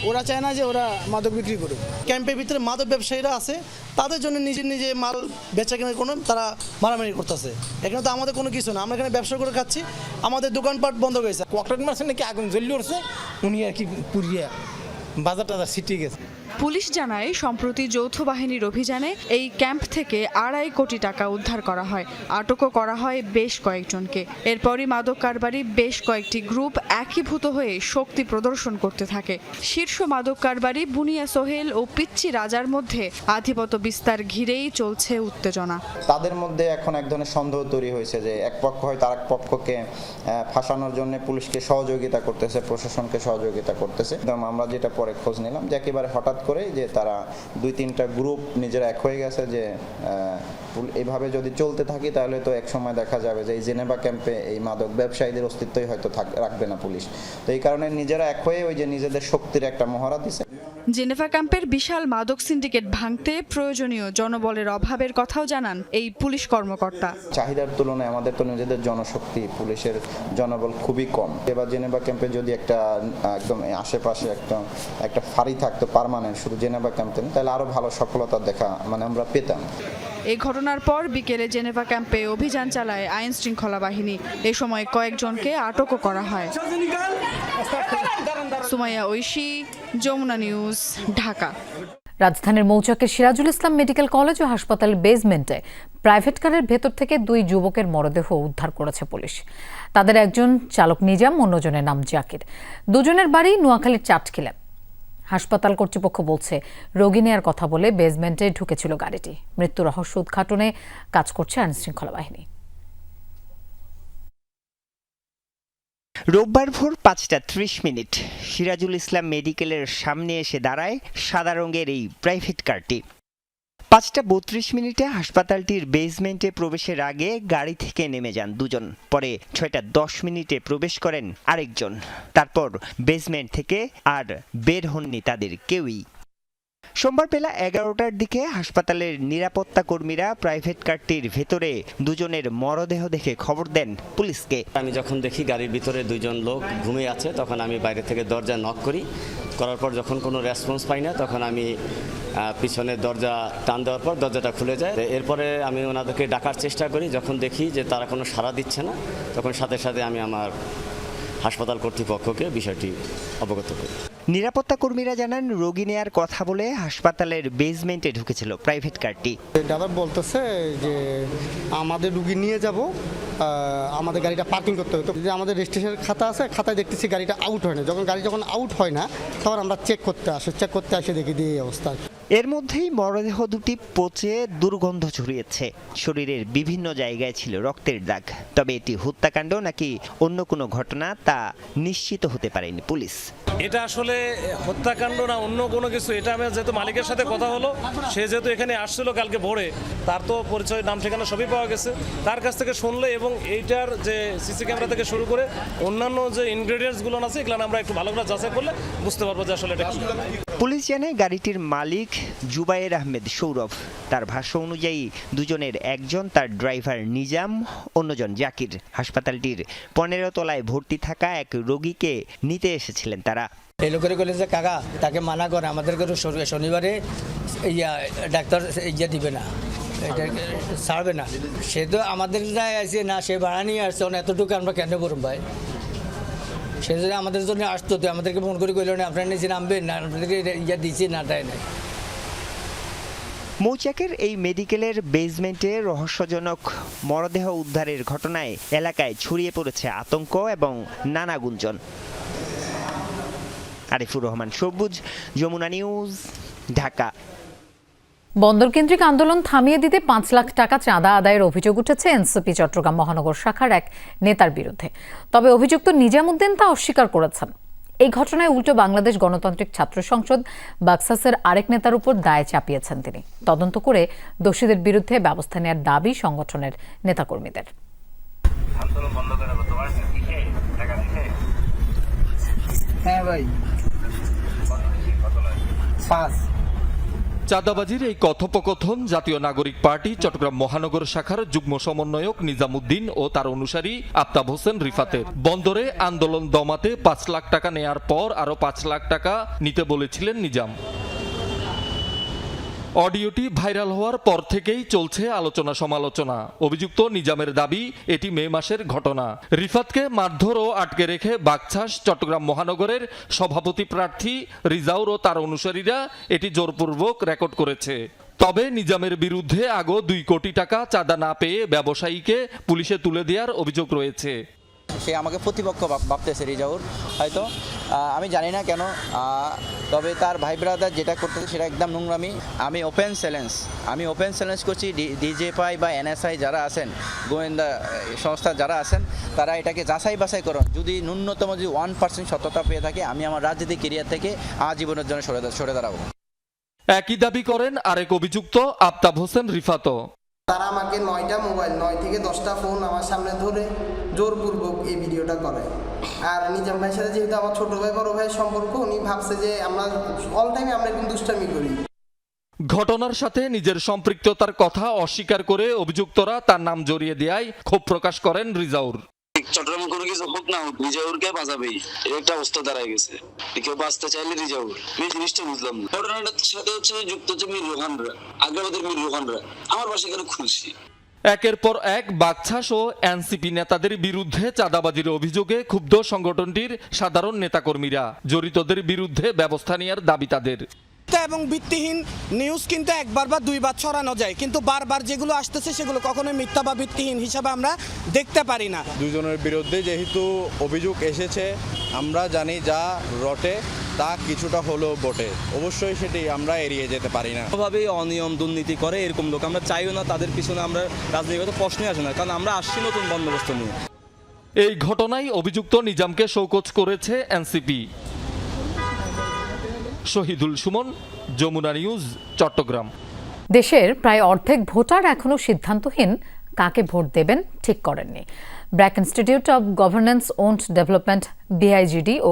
ওরা চায় না যে ওরা মাদক বিক্রি করুক। ক্যাম্পের ভিতরে মাদক ব্যবসায়ীরা আছে, তাদের জন্য নিজে মাল বেচা কেনার কোনো তারা মারামারি করতেছে। এখানে তো আমাদের কোনো কিছু না, আমরা এখানে ব্যবসা করে খাচ্ছি, আমাদের দোকানপাট বন্ধ হয়েছে। ককটেল মারছে নাকি আগুন জ্বলি উঠছে, উনি আর কি পুড়িয়ে বাজার টাজার ছিটিয়ে গেছে। পুলিশ জানায় সম্প্রতি যৌথ বাহিনীর অভিযানে এই ক্যাম্প থেকে 2.5 কোটি টাকা উদ্ধার করা হয়। আটকও করা হয় বেশ কয়েকজনকে। এরপরই মাদক কারবারি বেশ কয়েকটি গ্রুপ একীভূত হয়ে শক্তি প্রদর্শন করতে থাকে। শীর্ষ মাদক কারবারি বুনিয়া সোহেল ও পিচ্চি রাজার মধ্যে আধিপত্য বিস্তার ঘিরেই চলছে উত্তেজনা। তাদের মধ্যে এখন এক ধরনের সন্দেহ তৈরি হয়েছে যে এক পক্ষ হয় তার এক পক্ষকে ফাঁসানোর জন্য পুলিশকে সহযোগিতা করতেছে, প্রশাসনকে সহযোগিতা করতেছে। আমরা যেটা পরে খোঁজ নিলাম যে একেবারে হঠাৎ করে যে তারা 2-3টা গ্রুপ নিজেরা এক হয়ে গেছে, যে এভাবে যদি চলতে থাকি তাহলে তো এক সময় দেখা যাবে যে এই জেনেভা ক্যাম্পে এই মাদক ব্যবসায়ীদের অস্তিত্বই হয়তো রাখবে না পুলিশ। তো এই কারণে নিজেরা এক হয়ে ওই যে নিজেদের শক্তির একটা মহড়া দিছে। জেনেভা ক্যাম্পের বিশাল মাদক সিন্ডিকেট ভাঙতে প্রয়োজনীয় জনবলের অভাবের কথাও জানান এই পুলিশ কর্মকর্তা। চাহিদার তুলনায় আমাদের তো নিজেদের জনশক্তি, পুলিশের জনবল খুবই কম। এবার জেনেভা ক্যাম্পে যদি একটা একদম আশেপাশে একটা ফাঁড়ি থাকতো পার্মানেন্ট শুধু জেনেভা ক্যাম্পে, তাহলে আরো ভালো সফলতা দেখা আমরা পেতাম। এই ঘটনার পর বিকেলে জেনেভা ক্যাম্পে অভিযান চালায় আইন শৃঙ্খলা বাহিনী। এ সময় কয়েকজনকে আটকও করা হয়। সুমাইয়া ঐশী, যমুনা নিউজ, ঢাকা। রাজধানীর মৌচাকের সিরাজুল ইসলাম মেডিকেল কলেজ ও হাসপাতাল বেসমেন্টে প্রাইভেট কারের ভেতর থেকে 2 যুবকের মরদেহ উদ্ধার করেছে পুলিশ। তাদের একজন চালক নিজাম, অন্যজনের নাম জাকির। দুজনের বাড়ি নোয়াখালীর চাটখিলে। হাসপাতাল কর্তৃপক্ষ বলছে রোগী নেয়ার কথা বলে বেসমেন্টে ঢুকেছিল গাড়িটি। মৃত্যু রহস্য উদ্ঘাটনে কাজ করছে আইন শৃঙ্খলা বাহিনী। রোববার ভোর 5:30 সিরাজুল ইসলাম মেডিকেলের সামনে এসে দাঁড়ায় সাদা রঙের এই প্রাইভেট কারটি। 5:32 হাসপাতালটির বেসমেন্টে প্রবেশের আগে গাড়ি থেকে নেমে যান দুজন। পরে 6:10 প্রবেশ করেন আরেকজন। তারপর বেসমেন্ট থেকে আর বের হননি তাদের কেউই। সোমবার বেলা 11টার দিকে হাসপাতালের নিরাপত্তা কর্মীরা প্রাইভেট কারটির ভেতরে দুজনের মরদেহ দেখে খবর দেন পুলিশকে। আমি যখন দেখি গাড়ির ভিতরে 2 জন লোক ঘুমিয়ে আছে, তখন আমি বাইরে থেকে দরজা নক করার পর যখন কোনো রেসপন্স পাই না, তখন আমি পিছনের দরজা টান দেওয়ার পর দরজাটা খুলে যায়। এরপরে আমি ওনাদেরকে ডাকার চেষ্টা করি। যখন দেখি যে তারা কোনো সাড়া দিচ্ছে না, তখন সাথে সাথে আমি আমার হাসপাতাল কর্তৃপক্ষকে বিষয়টি অবগত করি। নিরাপত্তা কর্মীরা জানান রোগী নেয়ার কথা বলে হাসপাতালের বেসমেন্টে ঢুকেছিল প্রাইভেট কারটি। ড্রাইভার বলতেছে যে আমাদের রুগী নিয়ে যাব, আমাদের গাড়িটা পার্কিং করতে হতো। যে আমাদের রেজিস্ট্রেশন খাতা আছে, খাতায় দেখতেছি গাড়িটা আউট হয় না। যখন আউট হয় না, তখন আমরা চেক করতে আসে দেখি দিয়ে এই অবস্থা। এর মধ্যেই মরদেহ দুটি পচে দুর্গন্ধ ছড়িয়েছে। শরীরের বিভিন্ন জায়গায় ছিল রক্তের দাগ। তবে এটি হত্যাকাণ্ড নাকি অন্য কোনো ঘটনা তা নিশ্চিত হতে পারেনি পুলিশ। এটা আসলে হত্যাকাণ্ড না অন্য কোনো কিছু, এটা আমি যেহেতু মালিকের সাথে কথা হলো, সে যেহেতু এখানে আসছিল কালকে ভোরে, তার তো পরিচয়, নাম ঠিকানা সবই পাওয়া গেছে। তার কাছ থেকে শুনলে এবং এইটার যে সিসি ক্যামেরা থেকে শুরু করে অন্যান্য যে ইনগ্রেডিয়েন্টসগুলো আছে এগুলো আমরা একটু ভালো করে যাচাই করলে বুঝতে পারবো যে আসলে এটা কি। পুলিশ জানায় গাড়িটির মালিক জুবায়ের আহমেদ সৌরভ। তার ভাষ্য অনুযায়ী দুজনের একজন তার ড্রাইভার নিজাম, অন্যজন জাকির। হাসপাতালটির 15 তলায় ভর্তি থাকা এক রোগীকে নিতে এসেছিলেন তারা। এই লোকের বলে যে কাকা তাকে মানা করে, আমাদেরকে শনিবারে ডাক্তার দিবে না, এটা ছাড়বে না। সে তো আমাদের আসে না, সে ভাড়া নিয়ে আসছে, এতটুকু আমরা কেন করুন ভাই? সে যদি আমাদের জন্য আসতো তো আমাদেরকে ফোন করে কইল না আপনারা নিচে নামবেন না, আপনাদেরকে দিচ্ছি না, তাই না। মৌচাকের এই মেডিকেলের বেসমেন্টে রহস্যজনক মরদেহ উদ্ধারের ঘটনায় এলাকায় ছড়িয়ে পড়েছে আতঙ্ক এবং নানা গুঞ্জন। আরিফুর রহমান সবুজ, যমুনা নিউজ, ঢাকা। বন্দর কেন্দ্রিক আন্দোলন থামিয়ে দিতে 5 লাখ টাকা চাঁদা আদায়ের অভিযোগ উঠেছে এনসিপি চট্টগ্রাম মহানগর শাখার এক নেতার বিরুদ্ধে। তবে অভিযুক্ত নিজামুদ্দিন তা অস্বীকার করেছেন। এই ঘটনায় উল্টো বাংলাদেশ গণতান্ত্রিক ছাত্র সংসদ বাকসাসের আরেক নেতার উপর দায় চাপিয়েছেন তিনি। তদন্ত করে দোষীদের বিরুদ্ধে ব্যবস্থা নেওয়ার দাবি সংগঠনের নেতাকর্মীদের। হ্যাঁ ভাই, 5 চাঁদাবাজির এই কথোপকথন জাতীয় নাগরিক পার্টি চট্টগ্রাম মহানগর শাখার যুগ্ম সমন্বয়ক নিজামুদ্দিন ও তার অনুসারী আফতাব হোসেন রিফাতের। বন্দরে আন্দোলন দমাতে ৫ লাখ টাকা নেয়ার পর আরো ৫ লাখ টাকা নিতে বলেছিলেন নিজাম। অডিওটি ভাইরাল হওয়ার পর থেকেই চলছে আলোচনা সমালোচনা। অভিযুক্ত নিজামের দাবি এটি মে মাসের ঘটনা। রিফাতকে মারধর ও আটকে রেখে বাকছাস চট্টগ্রাম মহানগরের সভাপতি প্রার্থী রিজাউর ও তার অনুসারীরা এটি জোরপূর্বক রেকর্ড করেছে। তবে নিজামের বিরুদ্ধে আগেও ২ কোটি টাকা চাঁদা না পেয়ে ব্যবসায়ীকে পুলিশে তুলে দেওয়ার অভিযোগ রয়েছে। সে আমাকে প্রতিপক্ষ ভাবতেছে রিজাউর, হয়তো আমি জানি না কেন, তবে তার ভাই ব্রাদার যেটা করতেছে সেটা একদম নোংরামি। আমি ওপেন চ্যালেঞ্জ করছি ডিজিএফআই বা এনএসআই যারা আছেন, গোয়েন্দা সংস্থা যারা আছেন, তারা এটাকে যাচাই বাছাই করুন। যদি ন্যূনতম 1% সত্যতা পেয়ে থাকে, আমি আমার রাজনৈতিক ক্যারিয়ার থেকে আজীবনের জন্য সরে দাঁড়াবো। একই দাবি করেন আরেক অভিযুক্ত আফতাব হোসেন রিফাতও। তারা আমাকে 9টা মোবাইল, 9 থেকে 10টা ফোন আমার সামনে ধরে জোরপূর্বক এই ভিডিওটা করে। আর নিজাম ভাইয়ের সাথে যেহেতু আমার ছোট ভাই বড় ভাইয়ের সম্পর্ক, উনি ভাবছে যে আমরা অল টাইম আমরা এরকম দুষ্টামি করি। ঘটনার সাথে নিজের সম্পৃক্ততার কথা অস্বীকার করে অভিযুক্তরা তার নাম জড়িয়ে দেওয়ায় ক্ষোভ প্রকাশ করেন রিজাউর। চট্টগ্রামে কোনো কিছু হোক না হোক, রিজাউরকে বাঁচাবেই, এর একটা অবস্থা দাঁড়ায় গেছে। কেউ বাঁচতে চাইলে রিজাউর, এই জিনিসটা বুঝলাম না। ঘটনাটার সাথে হচ্ছে যুক্ত হচ্ছে মীর রোহানরা, আগ্রাবাদের মীর রোহানরা। আমার বাসা কেন খুলছি। একের পর এক বাকছাস ও এনসিপি নেতাদের বিরুদ্ধে চাঁদাবাজির অভিযোগে ক্ষুব্ধ সংগঠনটির সাধারণ নেতাকর্মীরা। জড়িতদের বিরুদ্ধে ব্যবস্থা নেওয়ার দাবি তাদের। এবং ভিত্তিহীন নিউজ কিন্তু একবার বা দুইবার ছড়ানো যায়, কিন্তু বারবার যেগুলো আসতেছে সেগুলো কখনোই মিথ্যা বা ভিত্তিহীন হিসাবে আমরা দেখতে পারি না। দুজনের বিরুদ্ধে যেহেতু অভিযোগ এসেছে, আমরা জানি যা রটে তা কিছুটা হলেও বটে, অবশ্যই সেটি আমরা এড়িয়ে যেতে পারি না। ভাবেই অনিয়ম দুর্নীতি করে এরকম লোক আমরা চাইও না, তাদের পিছনে আমরা রাজনীতিগত প্রশ্নই আসে না, কারণ আমরা আসছি নতুন বন্দোবস্ত নিয়ে। এই ঘটনায় অভিযুক্ত নিজামকে শোকজ করেছে এনসিপি। শহীদুল সুমন, যমুনা নিউজ, চট্টগ্রাম। দেশের প্রায় অর্ধেক ভোটার এখনো সিদ্ধান্তহীন কাকে ভোট দেবেন ঠিক করেননি। BRAC institute of governance and development BIGD ও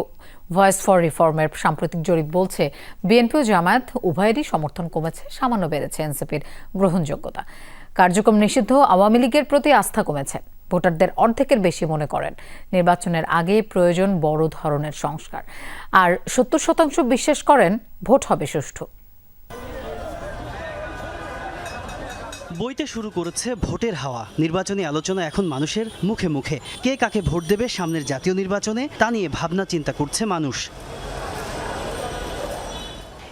ভয়েস ফর রিফর্মের সাম্প্রতিক জরিপ বলছে বিএনপি ও জামায়াত উভয়েরই সমর্থন কমেছে, সামান্য বেড়েছে এনসিপির গ্রহণযোগ্যতা। কার্যক্রম নিষিদ্ধ আওয়ামী লীগের প্রতি আস্থা কমেছে। ভোটারদের অর্ধেকের বেশি মনে করেন নির্বাচনের আগে প্রয়োজন বড় ধরনের সংস্কার, আর 70% বিশ্বাস করেন ভোট হবে সুষ্ঠু। বইতে শুরু করেছে ভোটের হাওয়া। নির্বাচনী আলোচনা এখন মানুষের মুখে মুখে। কে কাকে ভোট দেবে সামনের জাতীয় নির্বাচনে, তা নিয়ে ভাবনা চিন্তা করছে মানুষ।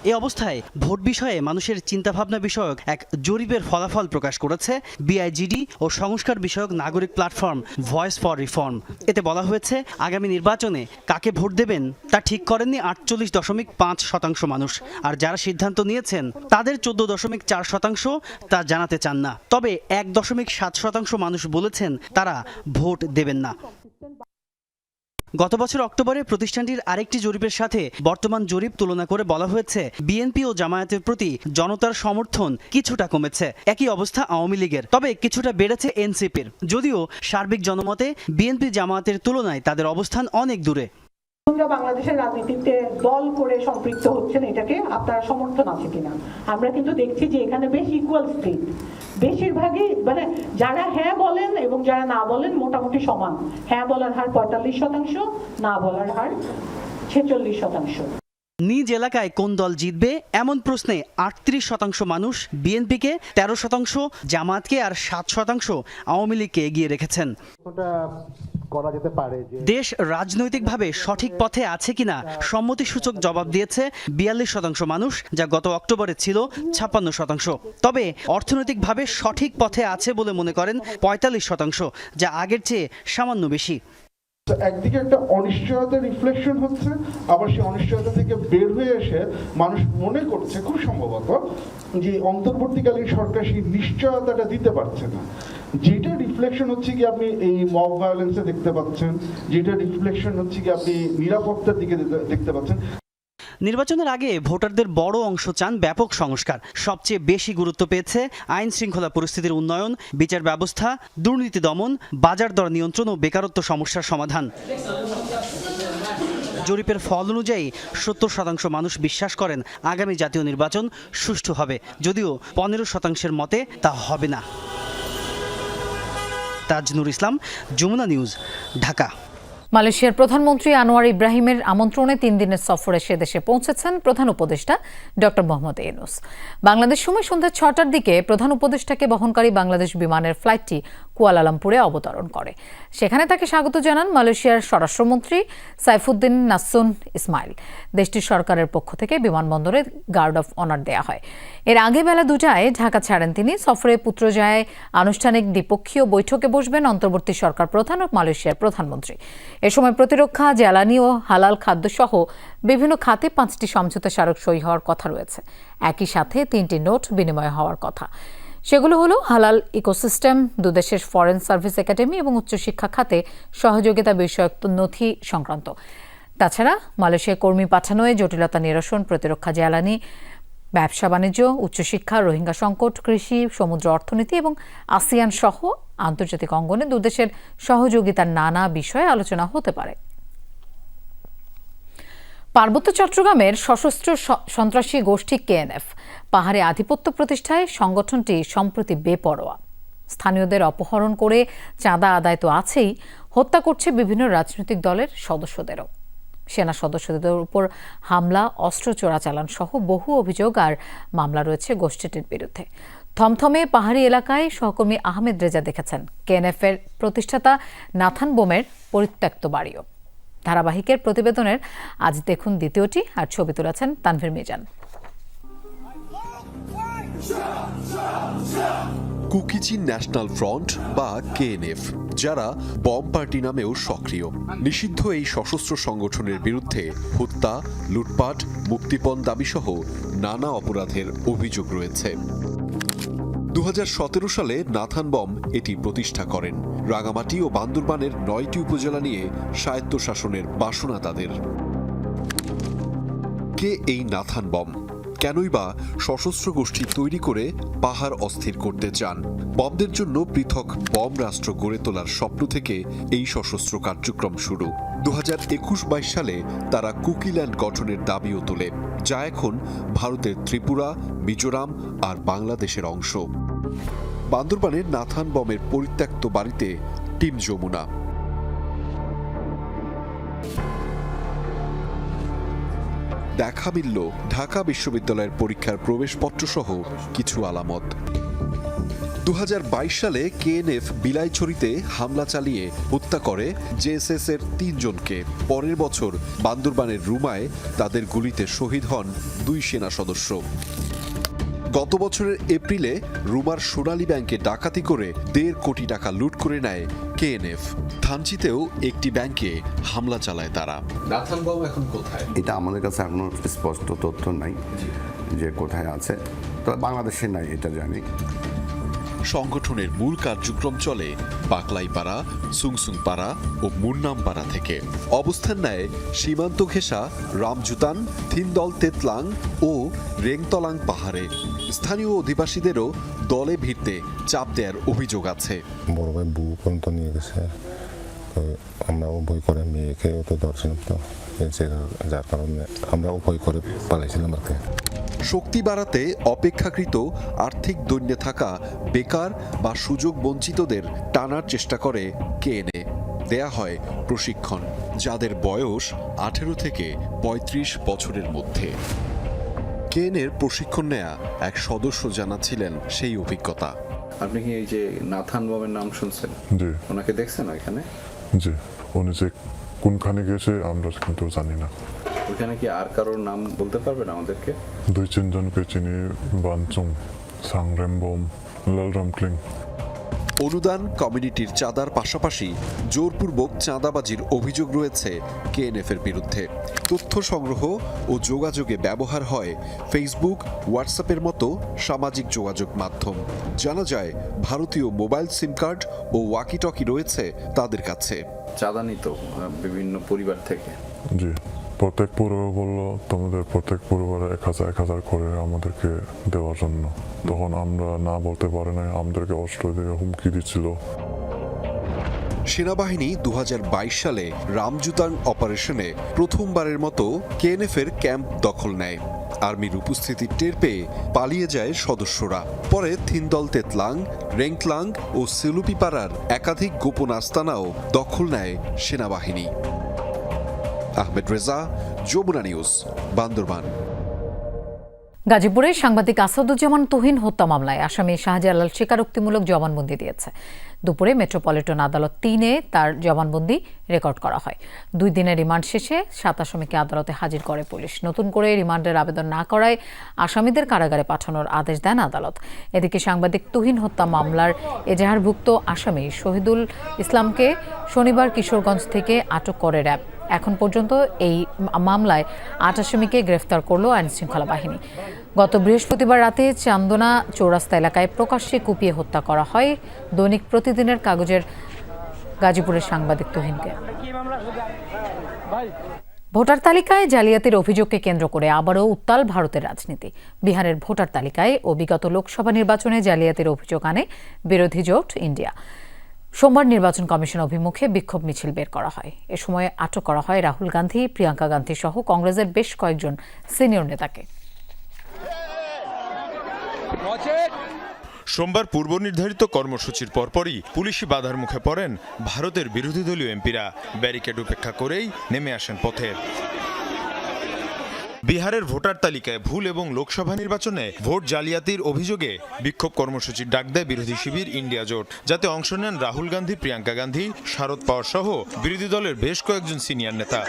এ অবস্থায় ভোট বিষয়ে মানুষের চিন্তাভাবনা বিষয়ক এক জরিপের ফলাফল প্রকাশ করেছে BIGD ও সংস্কার বিষয়ক নাগরিক প্ল্যাটফর্ম ভয়েস ফর রিফর্ম। এতে বলা হয়েছে আগামী নির্বাচনে কাকে ভোট দেবেন তা ঠিক করেননি 48.5% মানুষ, আর যারা সিদ্ধান্ত নিয়েছেন তাদের 14.4% তা জানাতে চান না। তবে 1.7% মানুষ বলেছেন তারা ভোট দেবেন না। গত বছর অক্টোবরে প্রতিষ্ঠানটির আরেকটি জরিপের সাথে বর্তমান জরিপ তুলনা করে বলা হয়েছে বিএনপি ও জামায়াতের প্রতি জনতার সমর্থন কিছুটা কমেছে। একই অবস্থা আওয়ামী লীগের, তবে কিছুটা বেড়েছে এনসিপির। যদিও সার্বিক জনমতে বিএনপি জামায়াতের তুলনায় তাদের অবস্থান অনেক দূরে। বাংলাদেশের রাজনীতিতে দল করে সম্পৃক্ত হচ্ছেন, এটাকে আপনার সমর্থন আছে কিনা? আমরা কিন্তু দেখছি যে এখানে বেশ ইকুয়াল স্প্লিট, বেশিরভাগই মানে যারা হ্যাঁ বলেন এবং যারা না বলেন মোটামুটি সমান। হ্যাঁ বলার হার 45%, না বলার হার 46%। নিজ এলাকায় কোন দল জিতবে এমন প্রশ্নে 38% মানুষ বিএনপিকে, 13% জামায়াতকে আর 7% আওয়ামী লীগকে এগিয়ে রেখেছেন। দেশ রাজনৈতিকভাবে সঠিক পথে আছে কিনা সম্মতিসূচক জবাব দিয়েছে 42% মানুষ, যা গত অক্টোবরে ছিল 56%। তবে অর্থনৈতিকভাবে সঠিক পথে আছে বলে মনে করেন 45%, যা আগের চেয়ে সামান্য বেশি। একদিকে একটা অনিশ্চয়তা রিফ্লেকশন হচ্ছে, আবার সেই অনিশ্চয়তা থেকে বের হয়ে এসে মানুষ মনে করছে খুব সম্ভবত যে অন্তর্বর্তীকালীন সরকার সেই নিশ্চয়তাটা দিতে পারছে না। যেটা রিফ্লেকশন হচ্ছে কি আপনি এই মব ভায়োলেন্সে দেখতে পাচ্ছেন, যেটা রিফ্লেকশন হচ্ছে কি আপনি নিরাপত্তার দিকে দেখতে পাচ্ছেন। নির্বাচনের আগে ভোটারদের বড় অংশ চান ব্যাপক সংস্কার। সবচেয়ে বেশি গুরুত্ব পেয়েছে আইন শৃঙ্খলা পরিস্থিতির উন্নয়ন, বিচার ব্যবস্থা, দুর্নীতি দমন, বাজার দর নিয়ন্ত্রণ ও বেকারত্ব সমস্যার সমাধান। জরিপের ফল অনুযায়ী 70% মানুষ বিশ্বাস করেন আগামী জাতীয় নির্বাচন সুষ্ঠু হবে, যদিও 15% মতে তা হবে না। তাজনুর ইসলাম, যমুনা নিউজ, ঢাকা। মালয়েশিয়ার প্রধানমন্ত্রী আনোয়ার ইব্রাহিমের আমন্ত্রণে 3 দিনের সফরে সে দেশে পৌঁছেছেন প্রধান উপদেষ্টা ডক্টর মোহাম্মদ ইউনূস। বাংলাদেশ সময় সন্ধ্যা 6টার দিকে প্রধান উপদেষ্টাকে বহনকারী বাংলাদেশ বিমানের ফ্লাইটটি কুয়ালালামপুরে অবতরণ করে। সেখানে তাকে স্বাগত জানান মালয়েশিয়ার স্বরাষ্ট্রমন্ত্রী সাইফুদ্দিন নাসুন ইসমাইল। দেশটির সরকারের পক্ষ থেকে বিমানবন্দরে গার্ড অফ অনার দেয়া হয়। এর আগে বেলা 2টায় ঢাকা ছাড়েন তিনি। সফরে পুত্রজায়ায় আনুষ্ঠানিক দ্বিপক্ষীয় বৈঠকে বসবেন অন্তর্বর্তী সরকার প্রধান ও মালয়েশিয়ার প্রধানমন্ত্রী। এ সময় প্রতিরক্ষা, জ্বালানি ও হালাল খাদ্য সহ বিভিন্ন খাতে 5টি সমঝোতা স্মারক সই হওয়ার কথা রয়েছে। একই সাথে 3টি নোট বিনিময় হওয়ার কথা। সেগুলো হলো হালাল ইকোসিস্টেম, দুদেশের ফরেন সার্ভিস একাডেমি এবং উচ্চশিক্ষা খাতে সহযোগিতা বিষয়ক নথি সংক্রান্ত। তাছাড়া মালয়েশিয়া কর্মী পাঠানোয় জটিলতা নিরসন, প্রতিরক্ষা, জ্বালানি, ব্যবসা বাণিজ্য, উচ্চশিক্ষা, রোহিঙ্গা সংকট, কৃষি, সমুদ্র অর্থনীতি এবং আসিয়ান সহ আন্তর্জাতিক অঙ্গনে দুদেশের সহযোগিতার নানা বিষয়ে আলোচনা হতে পারে। পার্বত্য চট্টগ্রামের সশস্ত্র সন্ত্রাসী গোষ্ঠী কেএনএফ পাহাড়ে আধিপত্য প্রতিষ্ঠায় সংগঠনটি সম্প্রতি বেপরোয়া। স্থানীয়দের অপহরণ করে চাঁদা আদায় তো আছেই, হত্যা করছে বিভিন্ন রাজনৈতিক দলের সদস্যদেরও। সেনা সদস্যদের উপর হামলা, অস্ত্র চোরাচালান সহ বহু অভিযোগ আর মামলা রয়েছে গোষ্ঠীটির বিরুদ্ধে। থমথমে পাহাড়ি এলাকায় সহকর্মী আহমেদ রেজা দেখেছেন কেএনএফের প্রতিষ্ঠাতা নাথান বোমের পরিত্যক্ত বাড়িও। ধারাবাহিকের প্রতিবেদনের আজ দেখুন দ্বিতীয়টি, আর ছবি তুলেছেন তানভীর মিজান। কুকিচিন ন্যাশনাল ফ্রন্ট বা কেএনএফ, যারা বম পার্টি নামেও সক্রিয়। নিষিদ্ধ এই সশস্ত্র সংগঠনের বিরুদ্ধে হত্যা, লুটপাট, মুক্তিপণ দাবিসহ নানা অপরাধের অভিযোগ রয়েছে। 2017 সালে নাথান বম এটি প্রতিষ্ঠা করেন। রাঙামাটি ও বান্দরবানের 9টি উপজেলা নিয়ে স্বায়ত্তশাসনের বাসনা তাদের। কে এই নাথান বম? কেনই বা সশস্ত্র গোষ্ঠী তৈরি করে পাহাড় অস্থির করতে চান? বমদের জন্য পৃথক বম রাষ্ট্র গড়ে তোলার স্বপ্ন থেকে এই সশস্ত্র কার্যক্রম শুরু। 2021-22 সালে তারা কুকিল্যান্ড গঠনের দাবিও তোলে, যা এখন ভারতের ত্রিপুরা, মিজোরাম আর বাংলাদেশের অংশ। বান্দরবানের নাথান বমের পরিত্যক্ত বাড়িতে টিম যমুনা। দেখা মিলল ঢাকা বিশ্ববিদ্যালয়ের পরীক্ষার প্রবেশপত্র সহ কিছু আলামত। 2022 সালে কেএনএফ বিলাইছড়িতে হামলা চালিয়ে হত্যা করে জেএসএস এর 3 জনকে। পরের বছর বান্দরবানের রুমায় তাদের গুলিতে শহীদ হন 2 সেনা সদস্য। গত বছরের এপ্রিলে রুমার সোনালী ব্যাংকে ডাকাতি করে 1.5 কোটি টাকা লুট করে নেয় কেএনএফ। থানচিতেও একটি ব্যাংকে হামলা চালায় তারা। নাথান বম এখন কোথায়? এটা আমাদের কাছে এখনো স্পষ্ট তথ্য নাই যে কোথায় আছে, তবে বাংলাদেশে নাই এটা জানি। সংগঠনের মূল কার্যক্রম চলে বাকলাইপাড়া, সুংসুংপাড়া ও মুন্নামপাড়া থেকে। অবস্থান নেয় সীমান্ত ঘেঁষা রামজুতান, থিনদল তেতলাং ও রেংতলাং পাহাড়ে। স্থানীয় অধিবাসীদেরও দলে ভিড়তে চাপ দেওয়ার অভিযোগ আছে। বড় ভাই বউ পর্যন্ত নিয়ে গেছে, আমরাও ভয় করে মেয়েকেও তো ধরছিলাম, তো যার কারণে আমরাও ভয় করে পালাইছিলাম আর কি। শক্তি বাড়াতে অপেক্ষাকৃত আর্থিক দৈন্যে থাকা বেকার বা সুযোগ বঞ্চিতদের টানার চেষ্টা করে কেএনএ। দেয়া হয় প্রশিক্ষণ, যাদের বয়স 18 থেকে 35 বছরের মধ্যে। কেএনএর প্রশিক্ষণ নেয়া এক সদস্য জানাচ্ছিলেন সেই অভিজ্ঞতা। আপনি কি এই যে নাথান বমের নাম শুনছেন? জি। ওনাকে দেখছেন এখানে? জি, উনি যে কোনখানে গেছে আমরা কিন্তু জানি না। ওখানে কি আর কারোর নাম বলতে পারবেন আমাদেরকে? 2-3 জনকে চিনি, বানচুং, সাংরেমবম, লালরামক্লিং। অনুদান, কমিউনিটির চাঁদার পাশাপাশি জোরপূর্বক চাঁদাবাজির অভিযোগ রয়েছে কেএনএফ এর বিরুদ্ধে। তথ্য সংগ্রহ ও যোগাযোগে ব্যবহার হয় ফেসবুক, হোয়াটসঅ্যাপের মতো সামাজিক যোগাযোগ মাধ্যম। জানা যায় ভারতীয় মোবাইল সিম কার্ড ও ওয়াকি টকি রয়েছে তাদের কাছে। চাঁদা নিত বিভিন্ন পরিবার থেকে। জি, প্রত্যেক পরিবার বললো তোমাদের প্রত্যেক পরিবারে 1000 করে আমাদেরকে দেওয়ার জন্য। তখন আমরা না বলতে পারি না, আমাদেরকে অস্ত্র দিয়ে হুমকি দিচ্ছিল। সেনাবাহিনী 2022 সালে রামজুতাং অপারেশনে প্রথমবারের মতো কেএনএফ-এর ক্যাম্প দখল নেয়। আর্মির উপস্থিতি টের পেয়ে পালিয়ে যায় সদস্যরা। পরে থিনদল তেতলাং, রেংতলাং ও সিলুপিপাড়ার একাধিক গোপন আস্তানাও দখল নেয় সেনাবাহিনী। আহমেদ রেজা, যমুনা নিউজ, বান্দরবান। গাজীপুরে সাংবাদিক আসাদুজ্জামান তুহিন হত্যা মামলায় আসামি শাহজালাল স্বীকারোক্তিমূলক জবানবন্দি দিয়েছে। দুপুরে মেট্রোপলিটন আদালত 3-এ তার জবানবন্দি রেকর্ড করা হয়। 2 দিনের রিমান্ড শেষে 7 আসামিকে আদালতে হাজির করে পুলিশ। নতুন করে রিমান্ডের আবেদন না করায় আসামিদের কারাগারে পাঠানোর আদেশ দেন আদালত। এদিকে সাংবাদিক তুহিন হত্যা মামলার এজাহারভুক্ত আসামি শহীদুল ইসলামকে শনিবার কিশোরগঞ্জ থেকে আটক করে র্যাব। এখন পর্যন্ত এই মামলায় 8 আসামিকে গ্রেফতার করল আইনশৃঙ্খলা বাহিনী। গত বৃহস্পতিবার রাতে চান্দনা চৌরাস্তা এলাকায় প্রকাশ্যে কুপিয়ে হত্যা করা হয় দৈনিক প্রতিদিনের কাগজের গাজীপুরের সাংবাদিক তুহিনকে। ভোটার তালিকায় জালিয়াতির অভিযোগকে কেন্দ্র করে আবারও উত্তাল ভারতের রাজনীতি। বিহারের ভোটার তালিকায় ও বিগত লোকসভা নির্বাচনে জালিয়াতির অভিযোগ আনে বিরোধী জোট ইন্ডিয়া। সোমবার নির্বাচন কমিশন অভিমুখে বিক্ষোভ মিছিল বের করা হয়। এ সময় আটক করা হয় রাহুল গান্ধী, প্রিয়াঙ্কা গান্ধী সহ কংগ্রেসের বেশ কয়েকজন সিনিয়র নেতাকে। সোমবার পূর্ব নির্ধারিত কর্মসূচির পরপরই পুলিশি বাধার মুখে পড়েন ভারতের বিরোধী দলীয় এমপিরা। ব্যারিকেড উপেক্ষা করেই নেমে আসেন পথে। বিহারের ভোটার তালিকায় ভুল এবং লোকসভা নির্বাচনে ভোট জালিয়াতির অভিযোগে বিক্ষোভ কর্মসূচির ডাক দেয় বিরোধী শিবির ইন্ডিয়া জোট, যাতে অংশ নেন রাহুল গান্ধী, প্রিয়াঙ্কা গান্ধী, শারদ পাওয়ার সহ বিরোধী দলের বেশ কয়েকজন সিনিয়র নেতা।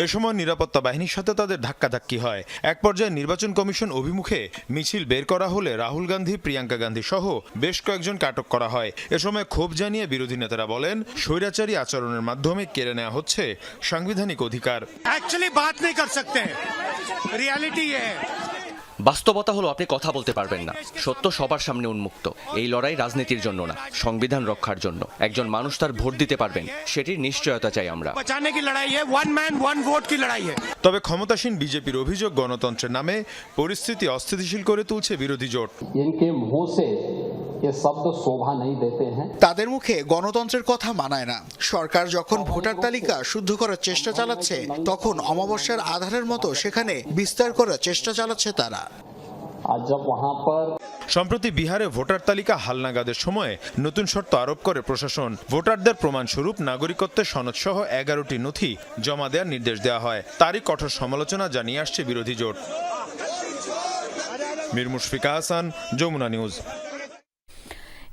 এ সময় নিরাপত্তা বাহিনীর সাথে তাদের ধাক্কাধাক্কি হয়। এক পর্যায়ে নির্বাচন কমিশন অভিমুখে মিছিল বের করা হলে রাহুল গান্ধী, প্রিয়াঙ্কা গান্ধী সহ বেশ কয়েকজনকে আটক করা হয়। এ সময় ক্ষোভ জানিয়ে বিরোধী নেতারা বলেন, স্বৈরাচারী আচরণের মাধ্যমে কেড়ে নেওয়া হচ্ছে সাংবিধানিক অধিকার। বাস্তবতা হলো আপনি কথা বলতে পারবেন না। সত্য সবার সামনে উন্মুক্ত। এই লড়াই রাজনীতির জন্য না, সংবিধান রক্ষার জন্য। একজন মানুষ তার ভোট দিতে পারবেন, সেটির নিশ্চয়তা চাই আমরা। তবে ক্ষমতাসীন বিজেপির অভিযোগ, গণতন্ত্রের নামে পরিস্থিতি অস্থিতিশীল করে তুলছে বিরোধী জোট। তাদের মুখে গণতন্ত্রের কথা মানায় না। সরকার যখন ভোটার তালিকা শুদ্ধ করার চেষ্টা চালাচ্ছে, তখন অমাবস্যার আধারের মতো সেখানে বিস্তার করার চেষ্টা চালাচ্ছে তারা। সম্প্রতি বিহারে ভোটার তালিকা হালনাগাদের সময় নতুন শর্ত আরোপ করে প্রশাসন। ভোটারদের প্রমাণস্বরূপ নাগরিকত্বের সনদ সহ 11টি নথি জমা দেওয়ার নির্দেশ দেওয়া হয়। তারই কঠোর সমালোচনা জানিয়ে আসছে বিরোধী জোট। মীর মুশফিকা হাসান, যমুনা নিউজ।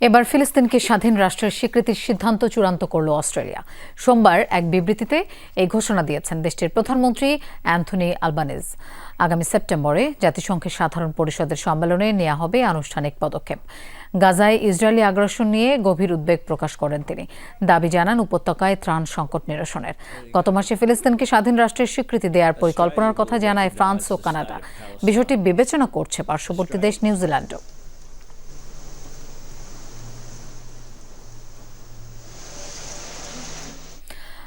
এবার ফিলিস্তিনকে স্বাধীন রাষ্ট্রের স্বীকৃতির সিদ্ধান্ত চূড়ান্ত করল অস্ট্রেলিয়া। সোমবার এক বিবৃতিতে এই ঘোষণা দিয়েছেন দেশটির প্রধানমন্ত্রী অ্যান্থনি আলবানিজ। আগামী সেপ্টেম্বরে জাতিসংঘের সাধারণ পরিষদের সম্মেলনে নেওয়া হবে আনুষ্ঠানিক পদক্ষেপ। গাজায় ইসরায়েলি আগ্রাসন নিয়ে গভীর উদ্বেগ প্রকাশ করেন তিনি। দাবি জানান উপত্যকায় ত্রাণ সংকট নিরসনের। গত মাসে ফিলিস্তিনকে স্বাধীন রাষ্ট্রের স্বীকৃতি দেওয়ার পরিকল্পনার কথা জানায় ফ্রান্স ও কানাডা। বিষয়টি বিবেচনা করছে পার্শ্ববর্তী দেশ নিউজিল্যান্ডও।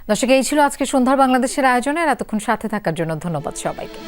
দর্শক, এই ছিল আজকে সন্ধ্যার বাংলাদেশের আয়োজনের। এতক্ষণ সাথে থাকার জন্য ধন্যবাদ সবাইকে।